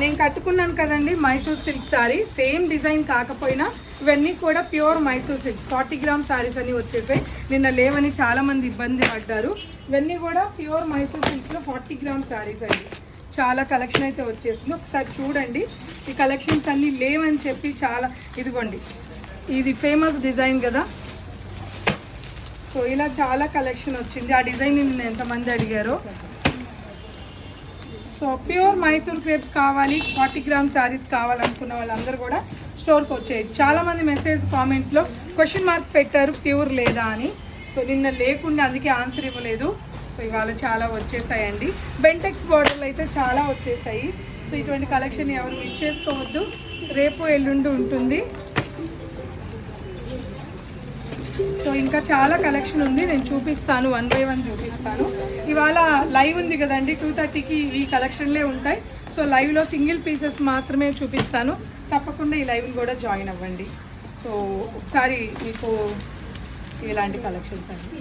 నేను కట్టుకున్నాను కదండి Mysore silk sari, same design కాకపోయినా ఇవన్నీ కూడా pure Mysore silks 40 gram saris అని వచ్చేసాయి. నిన్న లేవని చాలామంది ఇబ్బంది పడ్డారు. ఇవన్నీ కూడా ప్యూర్ మైసూర్ సిల్క్స్లో 40 గ్రామ్ శారీస్ అండి. చాలా కలెక్షన్ అయితే వచ్చేసింది. ఒకసారి చూడండి. ఈ కలెక్షన్స్ అన్నీ లేవని చెప్పి చాలా, ఇదిగోండి ఇది ఫేమస్ డిజైన్ కదా. సో ఇలా చాలా కలెక్షన్ వచ్చింది. ఆ డిజైన్ నిన్న ఎంతమంది అడిగారో. సో ప్యూర్ మైసూర్ క్రేప్స్ కావాలి, 40 గ్రామ్ శారీస్ కావాలనుకున్న వాళ్ళందరూ కూడా స్టోర్కి వచ్చేది. చాలామంది మెసేజ్ కామెంట్స్లో క్వశ్చన్ మార్క్ పెట్టారు ప్యూర్ లేదా అని. సో నిన్న లేకుండా అందుకే ఆన్సర్ ఇవ్వలేదు. సో ఇవాళ చాలా వచ్చేసాయండి. బెంటెక్స్ బార్డర్లు అయితే చాలా వచ్చేసాయి. సో ఇటువంటి కలెక్షన్ ఎవరు మిస్ చేసుకోవద్దు. రేపు ఎల్లుండి ఉంటుంది. సో ఇంకా చాలా కలెక్షన్ ఉంది, నేను చూపిస్తాను, 1 by 1 చూపిస్తాను. ఇవాళ లైవ్ ఉంది కదండి, 2:30కి ఈ కలెక్షన్లే ఉంటాయి. సో లైవ్లో సింగిల్ పీసెస్ మాత్రమే చూపిస్తాను. తప్పకుండా ఈ లైవ్ని కూడా జాయిన్ అవ్వండి. సో ఒకసారి మీకు ఇలాంటి కలెక్షన్స్ అండి.